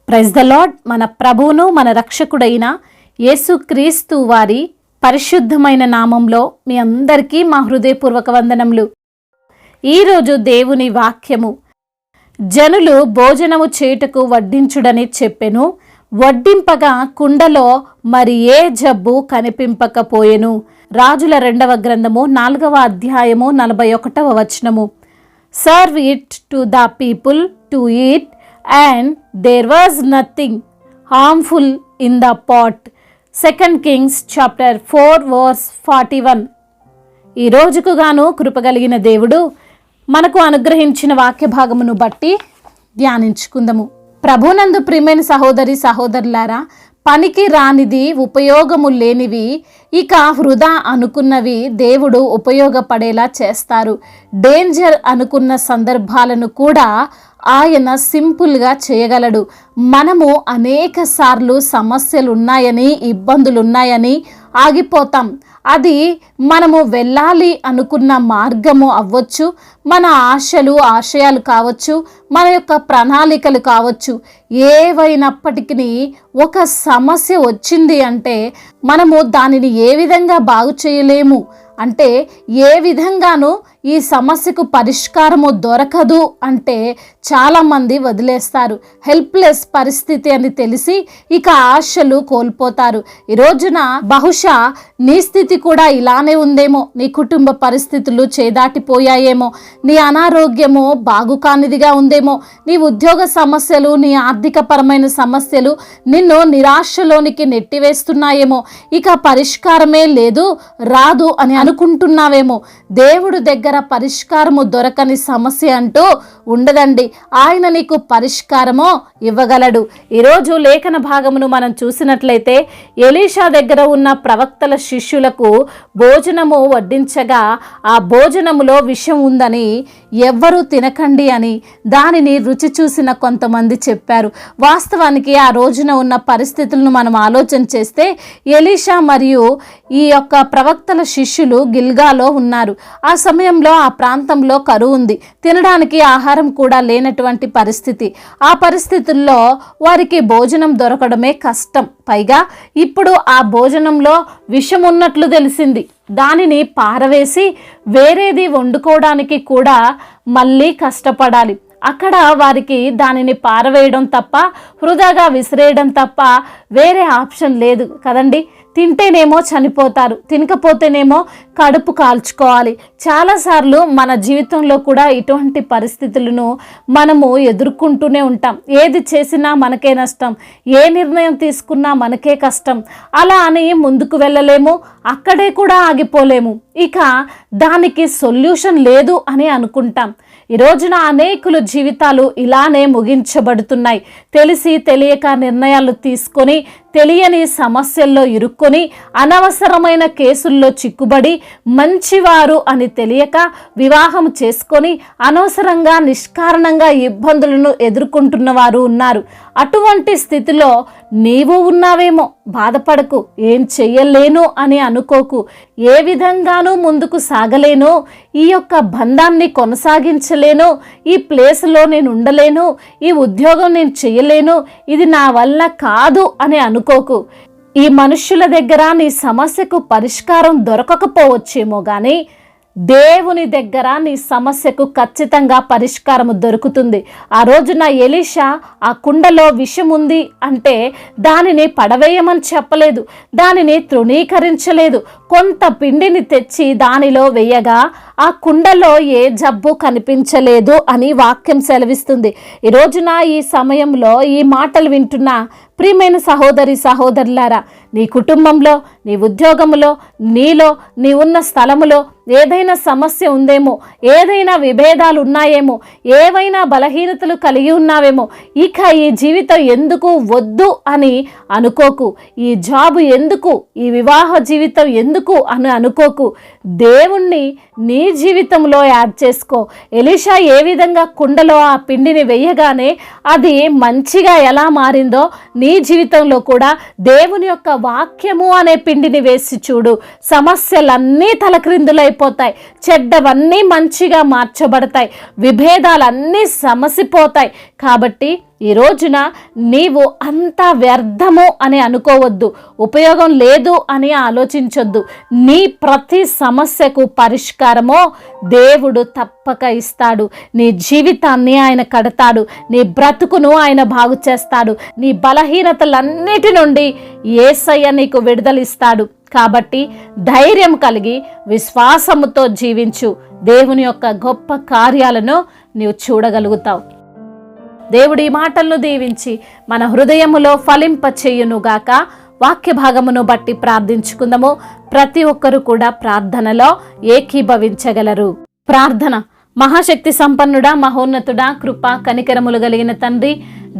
Praise the lord. మన ప్రభువును మన రక్షకుడైన యేసుక్రీస్తు వారి పరిశుద్ధమైన నామంలో మీ అందరికీ మా హృదయపూర్వక వందనములు. ఈరోజు దేవుని వాక్యము, జనులు భోజనము చేయుటకు వడ్డించుడని చెప్పెను, వడ్డింపగా కుండలో మరి ఏ జబ్బు కనిపింపకపోయెను. రాజుల 2వ గ్రంథము 4వ అధ్యాయము 41వ వచనము. Serve it to the people to eat and there was nothing harmful in the pot. 2 Kings chapter 4 verse 41. ఈ రోజుకు గాను కృపగలిగిన దేవుడు మనకు అనుగ్రహించిన వాక్య భాగమును బట్టి ధ్యానించుకుందాము. ప్రభునందు ప్రియమైన సహోదరి సహోదరులారా, పనికి రానిది, ఉపయోగము లేనివి, ఇక వృధా అనుకున్నవి దేవుడు ఉపయోగపడేలా చేస్తారు. డేంజర్ అనుకున్న సందర్భాలను కూడా ఆయన సింపుల్గా చేయగలడు. మనము అనేక సార్లు సమస్యలు ఉన్నాయని, ఇబ్బందులు ఉన్నాయని ఆగిపోతాం. అది మనము వెళ్ళాలి అనుకున్న మార్గము అవ్వచ్చు, మన ఆశలు ఆశయాలు కావచ్చు, మన యొక్క ప్రణాళికలు కావచ్చు. ఏవైనప్పటికీ ఒక సమస్య వచ్చింది అంటే మనము దానిని ఏ విధంగా బాగు చేయలేము, అంటే ఏ విధంగానూ ఈ సమస్యకు పరిష్కారము దొరకదు అంటే చాలామంది వదిలేస్తారు. హెల్ప్లెస్ పరిస్థితి అని తెలిసి ఇక ఆశలు కోల్పోతారు. ఈ రోజున బహుశా నీ స్థితి కూడా ఇలానే ఉందేమో, నీ కుటుంబ పరిస్థితులు చేదాటిపోయాయేమో, నీ అనారోగ్యము బాగుకానిదిగా ఉందేమో, నీ ఉద్యోగ సమస్యలు, నీ ఆర్థిక పరమైన సమస్యలు నిన్ను నిరాశలోనికి నెట్టివేస్తున్నాయేమో, ఇక పరిష్కారమే లేదు, రాదు అని అనుకుంటున్నావేమో. దేవుడు దగ్గర పరిష్కారము దొరకని సమస్య అంటూ ఉండదండి. ఆయన నీకు పరిష్కారము ఇవ్వగలడు. ఈరోజు లేఖన భాగమును మనం చూసినట్లయితే, ఎలీషా దగ్గర ఉన్న ప్రవక్తల శిష్యులకు భోజనము వడ్డించగా ఆ భోజనములో విషం ఉందని, ఎవ్వరూ తినకండి అని దానిని రుచి చూసిన కొంతమంది చెప్పారు. వాస్తవానికి ఆ రోజున ఉన్న పరిస్థితులను మనం ఆలోచన చేస్తే, ఎలీషా మరియు ఈ యొక్క ప్రవక్తల శిష్యులు గిల్గాలో ఉన్నారు. ఆ సమయంలో ఆ ప్రాంతంలో కరువు ఉంది, తినడానికి ఆహారం కూడా లేనటువంటి పరిస్థితి. ఆ పరిస్థితుల్లో వారికి భోజనం దొరకడమే కష్టం. పైగా ఇప్పుడు ఆ భోజనంలో విషం ఉన్నట్లు తెలిసింది. దానిని పారవేసి వేరేది వండుకోవడానికి కూడా మళ్ళీ కష్టపడాలి. అక్కడ వారికి దానిని పారవేయడం తప్ప, వృధాగా విసిరేయడం తప్ప వేరే ఆప్షన్ లేదు కదండి. తింటేనేమో చనిపోతారు, తినకపోతేనేమో కడుపు కాల్చుకోవాలి. చాలాసార్లు మన జీవితంలో కూడా ఇటువంటి పరిస్థితులను మనము ఎదుర్కొంటూనే ఉంటాం. ఏది చేసినా మనకే నష్టం, ఏ నిర్ణయం తీసుకున్నా మనకే కష్టం. అలా అని ముందుకు వెళ్ళలేము, అక్కడే కూడా ఆగిపోలేము. ఇక దానికి సొల్యూషన్ లేదు అని అనుకుంటాం. ఈ రోజున అనేకుల జీవితాలు ఇలానే ముగించబడుతున్నాయి. తెలిసి తెలియక నిర్ణయాలు తీసుకొని, తెలియని సమస్యల్లో ఇరుక్కొని, అనవసరమైన కేసుల్లో చిక్కుబడి, మంచివారు అని తెలియక వివాహం చేసుకొని అనవసరంగా నిష్కారణంగా ఇబ్బందులను ఎదుర్కొంటున్న వారు ఉన్నారు. అటువంటి స్థితిలో నీవు ఉన్నావేమో. బాధపడకు, ఏం చెయ్యలేను అని అనుకోకు, ఏ విధంగానూ ముందుకు సాగలేను, ఈ యొక్క బంధాన్ని కొనసాగించలేను, ఈ ప్లేస్లో నేను ఉండలేను, ఈ ఉద్యోగం నేను చెయ్యలేను, ఇది నా వల్ల కాదు అని అనుకోకు. ఈ మనుష్యుల దగ్గర నీ సమస్యకు పరిష్కారం దొరకకపోవచ్చేమో కానీ దేవుని దగ్గర నీ సమస్యకు ఖచ్చితంగా పరిష్కారం దొరుకుతుంది. ఆ రోజున ఎలీషా ఆ కుండలో విషం ఉంది అంటే దానిని పడవేయమని చెప్పలేదు, దానిని తృణీకరించలేదు. కొంత పిండిని తెచ్చి దానిలో వేయగా ఆ కుండలో ఏ జబ్బు కనిపించలేదు అని వాక్యం సెలవిస్తుంది. ఈ రోజున ఈ సమయంలో ఈ మాటలు వింటున్న ప్రియమైన సహోదరి సహోదరులారా, నీ కుటుంబంలో, నీ ఉద్యోగంలో, నీలో, నీ ఉన్న స్థలములో ఏదైనా సమస్య ఉందేమో, ఏదైనా విభేదాలు ఉన్నాయేమో, ఏవైనా బలహీనతలు కలిగి ఉన్నావేమో. ఇక ఈ జీవితం ఎందుకు వద్దు అని అనుకోకు, ఈ జాబు ఎందుకు, ఈ వివాహ జీవితం ఎందుకు అని అనుకోకు. దేవుణ్ణి నీ జీవితంలో యాడ్ చేసుకో. ఎలీషా ఏ విధంగా కుండలో ఆ పిండిని వేయగానే అది మంచిగా ఎలా మారిందో, నీ జీవితంలో కూడా దేవుని యొక్క వాక్యము అనే పిండిని వేసి చూడు. సమస్యలన్నీ తలక్రిందులైపోతాయి, చెడ్డవన్నీ మంచిగా మార్చబడతాయి, విభేదాలన్నీ సమసిపోతాయి. కాబట్టి ఈ రోజున నీవు అంతా వ్యర్థము అని అనుకోవద్దు, ఉపయోగం లేదు అని ఆలోచించొద్దు. నీ ప్రతి సమస్యకు పరిష్కారమో దేవుడు తప్పక ఇస్తాడు. నీ జీవితాన్ని ఆయన కడతాడు, నీ బ్రతుకును ఆయన బాగు చేస్తాడు. నీ బలహీనతలన్నిటి నుండి యేసయ్య నీకు విడుదలిస్తాడు. కాబట్టి ధైర్యం కలిగి విశ్వాసముతో జీవించు. దేవుని యొక్క గొప్ప కార్యాలను నీవు చూడగలుగుతావు. దేవుడి మాటలను దీవించి మన హృదయములో ఫలింప చేయునుగాక. వాక్య భాగమును బట్టి ప్రార్థించుకుందాము. ప్రతి ఒక్కరు కూడా ప్రార్థనలో ఏకీభవించగలరు. ప్రార్థన. మహాశక్తి సంపన్నుడా, మహోన్నతుడా, కృప కనికరములు కలిగిన తండ్రి,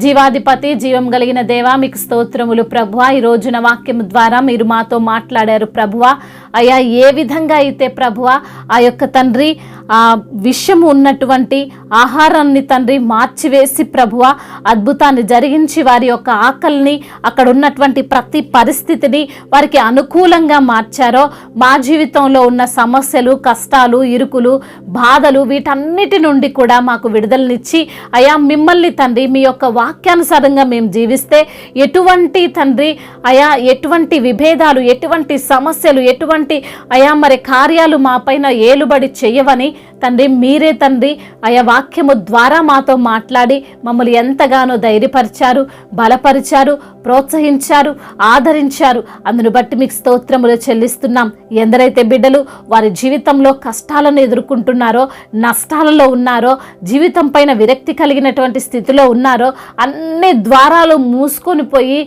జీవాధిపతి, జీవం కలిగిన దేవా, మీకు స్తోత్రములు ప్రభువా. ఈ రోజున వాక్యం ద్వారా మీరు మాతో మాట్లాడారు ప్రభువా. అయ్యా, ఏ విధంగా అయితే ప్రభువా ఆ యొక్క తండ్రి ఆ విషము ఉన్నటువంటి ఆహారాన్ని తండ్రి మార్చివేసి ప్రభువా అద్భుతాన్ని జరిగించి వారి యొక్క ఆకలిని, అక్కడ ఉన్నటువంటి ప్రతి పరిస్థితిని వారికి అనుకూలంగా మార్చారో, మా జీవితంలో ఉన్న సమస్యలు, కష్టాలు, ఇరుకులు, బాధలు వీటన్నిటి నుండి కూడా మాకు విడుదలనిచ్చి అయ్యా మిమ్మల్ని తండ్రి మీ యొక్క వాక్యానుసారంగా మేము జీవిస్తే ఎటువంటి తండ్రి అయా ఎటువంటి విభేదాలు, ఎటువంటి సమస్యలు, ఎటువంటి అయా మరి కార్యాలు మా పైన ఏలుబడి చేయవని తండ్రి మీరే తండ్రి అయా వాక్యము ద్వారా మాతో మాట్లాడి మమ్మల్ని ఎంతగానో ధైర్యపరిచారు, బలపరిచారు, ప్రోత్సహించారు, ఆదరించారు. అందును బట్టి మీకు స్తోత్రములు చెల్లిస్తున్నాం. ఎందరైతే బిడ్డలు వారి జీవితంలో కష్టాలను ఎదుర్కొంటున్నారో, నష్టాలలో ఉన్నారో, జీవితం పైన విరక్తి కలిగినటువంటి స్థితిలో ఉన్నారో, అన్ని ద్వారాలు మూసుకొని పోయి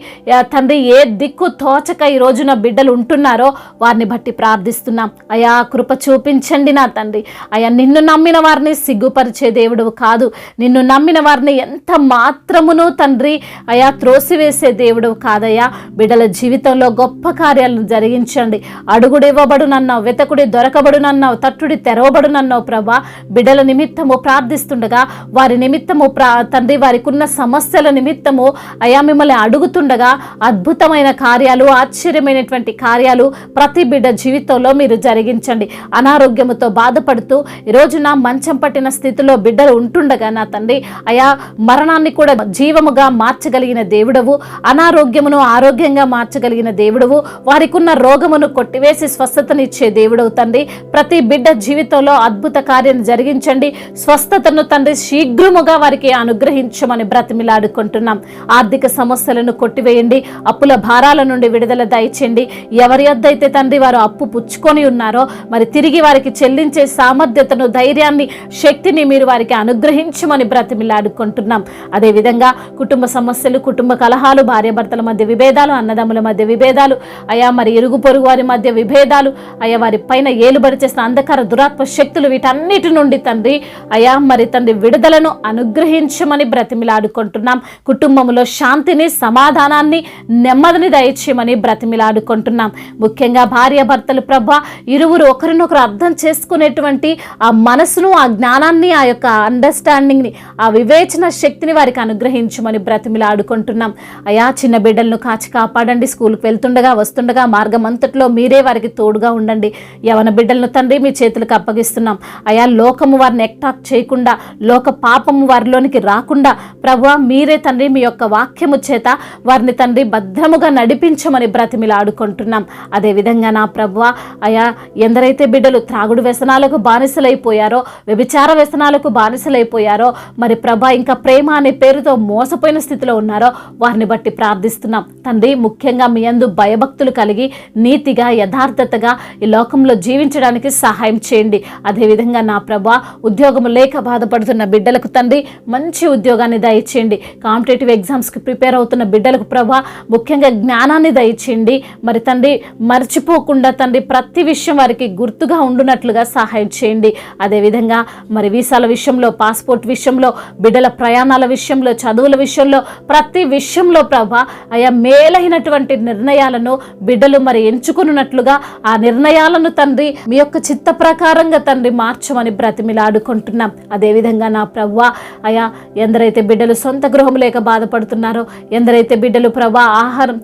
తండ్రి ఏ దిక్కు తోచక ఈ రోజున బిడ్డలు ఉంటున్నారో వారిని బట్టి ప్రార్థిస్తున్నాం. అయా కృప చూపించండి నా తండ్రి. అయా నిన్ను నమ్మిన వారిని సిగ్గుపరిచే దేవుడు కాదు. నిన్ను నమ్మిన వారిని ఎంత మాత్రమును తండ్రి అయా త్రోసివేసే దేవుడు కాదయ్యా. బిడ్డల జీవితంలో గొప్ప కార్యాలను జరిగించండి. అడుగుడు ఇవ్వబడునన్నావు, వెతకుడి దొరకబడునన్నావు, తట్టుడి తెరవబడునన్నావు ప్రభా. బిడ్డల నిమిత్తము ప్రార్థిస్తుండగా, వారి నిమిత్తము తండ్రి వారికి ఉన్న సమస్యల నిమిత్తము అయా మిమ్మల్ని అడుగుతుండగా అద్భుతమైన కార్యాలు, ఆశ్చర్యమైనటువంటి కార్యాలు ప్రతి బిడ్డ జీవితంలో మీరు జరిగించండి. అనారోగ్యముతో బాధపడుతూ ఈరోజు నా మంచం పట్టిన స్థితిలో బిడ్డలు ఉంటుండగా నా తండ్రి అయా మరణాన్ని కూడా జీవముగా మార్చగలిగిన దేవుడవు, అనారోగ్యమును ఆరోగ్యంగా మార్చగలిగిన దేవుడవు, వారికి ఉన్న రోగమును కొట్టివేసి స్వస్థతనిచ్చే దేవుడవు తండ్రి. ప్రతి బిడ్డ జీవితంలో అద్భుత కార్యం జరిగించండి. స్వస్థతను తండ్రి శీఘ్రముగా వారికి అనుగ్రహించమని బ్రతిమిలాడుకుంటున్నాం. ఆర్థిక సమస్యలను కొట్టివేయండి. అప్పుల భారాల నుండి విడుదల దయచేయండి. ఎవరి వద్దైతే తండ్రి వారు అప్పు పుచ్చుకొని ఉన్నారో మరి తిరిగి వారికి చెల్లించే సామర్థ్యతను, ధైర్యాన్ని, శక్తిని మీరు వారికి అనుగ్రహించమని బ్రతిమిలాడుకుంటున్నాం. అదేవిధంగా కుటుంబ సమస్యలు, కుటుంబ కలహాలు, భార్యాభర్తల మధ్య విభేదాలు, అన్నదమ్ముల మధ్య విభేదాలు, అయా మరి ఇరుగు పొరుగు వారి మధ్య విభేదాలు, అయా వారి పైన ఏలుబడి చేసిన అంధకార దురాత్మ శక్తులు వీటన్నిటి నుండి తండ్రి అయా మరి తండ్రి విడుదలను అనుగ్రహించమని బ్రతిమిలాడుకుంటున్నాం. కుటుంబంలో శాంతిని, సమాధానాన్ని, నెమ్మదిని దయచేయమని బ్రతిమిలాడుకుంటున్నాం. ముఖ్యంగా భార్యాభర్తలు ప్రభా ఇరువురు ఒకరినొకరు అర్థం చేసుకునేటువంటి ఆ మనసును, ఆ జ్ఞానాన్ని, ఆ యొక్క అండర్స్టాండింగ్ని, ఆ వివేచన శక్తిని వారికి అనుగ్రహించమని బ్రతిమిలాడుకుంటున్నాం. అయా చిన్న బిడ్డలను కాచి కాపాడండి. స్కూల్కి వెళ్తుండగా వస్తుండగా మార్గం అంతట్లో మీరే వారికి తోడుగా ఉండండి. యవన బిడ్డలను తండ్రి మీ చేతులకు అప్పగిస్తున్నాం. అయా లోకము వారిని అట్రాక్ట్ చేయకుండా, లోక పాపము వారిలోనికి రాకుండా ప్రభువా మీరే తండ్రి మీ యొక్క వాక్యము చేత వారిని తండ్రి భద్రముగా నడిపించమని బ్రతిమిలాడుకుంటున్నాం. అదేవిధంగా నా ప్రభువా అయా ఎందరైతే బిడ్డలు త్రాగుడు వ్యసనాలకు బానిసలైపోయారో, వ్యభిచార వ్యసనాలకు బానిసలైపోయారో, మరి ప్రభా ఇంకా ప్రేమ అనే పేరుతో మోసపోయిన స్థితిలో ఉన్నారో వారిని బట్టి ప్రార్థిస్తున్నాం తండ్రి. ముఖ్యంగా మీ యందు భయభక్తులు కలిగి నీతిగా, యథార్థతగా ఈ లోకంలో జీవించడానికి సహాయం చేయండి. అదేవిధంగా నా ప్రభా ఉద్యోగం లేక బాధపడుతున్న బిడ్డలకు తండ్రి మంచి ఉద్యోగాన్ని దయచేయండి. కాంపిటేటివ్ ఎగ్జామ్స్కి ప్రిపేర్ అవుతున్న బిడ్డలకు ప్రభా ముఖ్యంగా జ్ఞానాన్ని దయచేయండి. మరి తండ్రి మర్చిపోకుండా తండ్రి ప్రతి విషయం వారికి గుర్తుగా ఉండునట్లుగా సహాయం చేయండి. అదేవిధంగా మరి వీసాల విషయంలో, పాస్పోర్ట్ విషయంలో, బిడ్డల ప్రయాణాల విషయంలో, చదువుల విషయంలో, ప్రతి విషయంలో ప్రభా అయా మేలైనటువంటి నిర్ణయాలను బిడ్డలు మరి ఎంచుకున్నట్లుగా ఆ నిర్ణయాలను తండ్రి మీ యొక్క చిత్త ప్రకారంగా తండ్రి మార్చమని బ్రతిమిలాడుకుంటున్నాం. అదేవిధంగా నా ప్రభువా అయా ఎందరైతే బిడ్డలు సొంత సొంత గృహం లేక బాధపడుతున్నారో, ఎందరైతే బిడ్డలు ప్రభా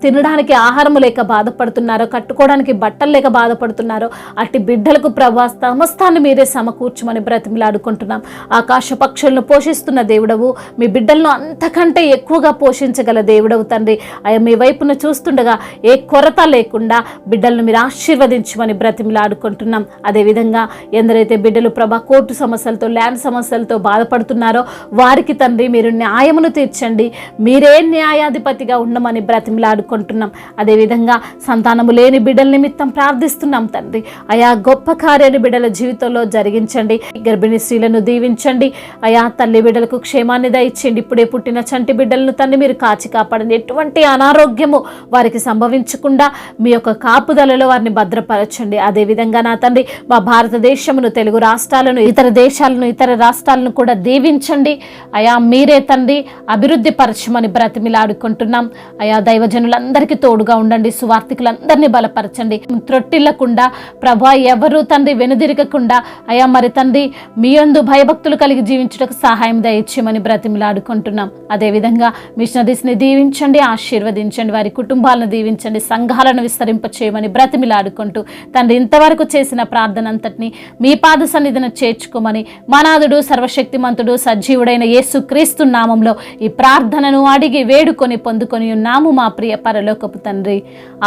తినడానికి ఆహారం లేక బాధపడుతున్నారో, కట్టుకోవడానికి బట్టలు లేక బాధపడుతున్నారో, అట్టి బిడ్డలకు ప్రభా సమస్తాన్ని మీరే సమకూర్చమని బ్రతిమిలాడుకుంటున్నాం. ఆకాశ పక్షులను పోషిస్తున్న దేవుడవు, మీ బిడ్డలను అంతకంటే ఎక్కువగా పోషించగల దేవుడవు తండ్రి. అయ్యా మీ వైపున చూస్తుండగా ఏ కొరత లేకుండా బిడ్డలను మీరు ఆశీర్వదించమని బ్రతిమిలాడుకుంటున్నాం. అదేవిధంగా ఎందరైతే బిడ్డలు ప్రభా కోర్టు సమస్యలతో, ల్యాండ్ సమస్యలతో బాధపడుతున్నారో వారికి తండ్రి మీరు న్యాయమును తీర్చండి, మీరే న్యాయాధిపతిగా ఉండమని బ్రతిమిలాడుకుంటున్నాం. అదేవిధంగా సంతానము లేని బిడ్డల నిమిత్తం ప్రార్థిస్తున్నాం తండ్రి. అయా గొప్ప కార్యాన్ని బిడ్డల జీవితంలో జరిగించండి. గర్భిణీ స్త్రీలను దీవించండి. అయా తల్లి బిడ్డలకు క్షేమాన్ని దయచేయండి. ఇప్పుడే పుట్టిన చంటి బిడ్డలను తండ్రి మీరు కాచి కాపాడండి. ఎటువంటి అనారోగ్యము వారికి సంభవించకుండా మీ యొక్క కాపుదలలో వారిని భద్రపరచండి. అదేవిధంగా నా తండ్రి మా భారతదేశమును, తెలుగు రాష్ట్రాలను, ఇతర దేశాలను, ఇతర రాష్ట్రాలను కూడా దీవించండి. అయా మీరే తండ్రి అభివృద్ధి పరచమని బ్రతిమిలాడుకుంటున్నాం. అయా దైవజనులందరికీ తోడుగా ఉండండి. సువార్థికులందరినీ బలపరచండి. త్రొట్టిల్లకుండా ప్రభా ఎవరు తండ్రి వెనుదిరగకుండా అయా మరి తండ్రి మీ యందు భయభక్తులు కలిగి జీవించుటకు సహాయం దయచేయమని బ్రతిమిలాడుకుంటున్నాం. అదేవిధంగా మిషనరీస్ని దీవించండి, ఆశీర్వదించండి, వారి కుటుంబాలను దీవించండి, సంఘాలను విస్తరింపచేయమని బ్రతిమిలాడుకుంటూ తండ్రి ఇంతవరకు చేసిన ప్రార్థన అంతటిని మీ పాద సన్నిధిన చేర్చుకోమని మనాథుడు సర్వశక్తిమంతుడు సజీవుడైన యేసుక్రీస్తు నామంలో ఈ ప్రార్థనను అడిగి వేడుకొని పొందుకొని ఉన్నాము మా ప్రియ పరలోకపు తండ్రి.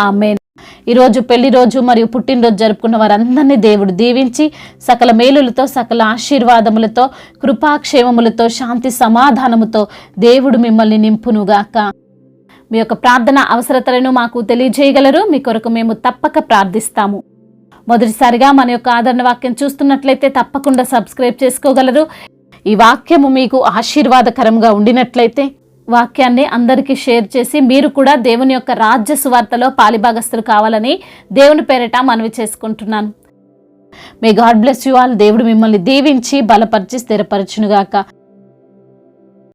ఆమేన్. ఈరోజు పెళ్లి రోజు మరియు పుట్టినరోజు జరుపుకున్న వారందరినీ దేవుడు దీవించి సకల మేలులతో, సకల ఆశీర్వాదములతో, కృపాక్షేమములతో, శాంతి సమాధానముతో దేవుడు మిమ్మల్ని నింపునుగాక. మీ యొక్క ప్రార్థన అవసరతలను మాకు తెలియజేయగలరు. మీ కొరకు మేము తప్పక ప్రార్థిస్తాము. మొదటిసారిగా మన యొక్క ఆదరణ వాక్యం చూస్తున్నట్లయితే తప్పకుండా సబ్స్క్రైబ్ చేసుకోగలరు. ఈ వాక్యము మీకు ఆశీర్వాదకరంగా ఉండినట్లయితే వాక్యాన్ని అందరికీ షేర్ చేసి మీరు కూడా దేవుని యొక్క రాజ్య సువార్తలో పాలిభాగస్తులు కావాలని దేవుని పేరిట మనవి చేసుకుంటున్నాను. May God bless you all. దేవుడు మిమ్మల్ని దీవించి బలపరిచి స్థిరపరచునుగాక.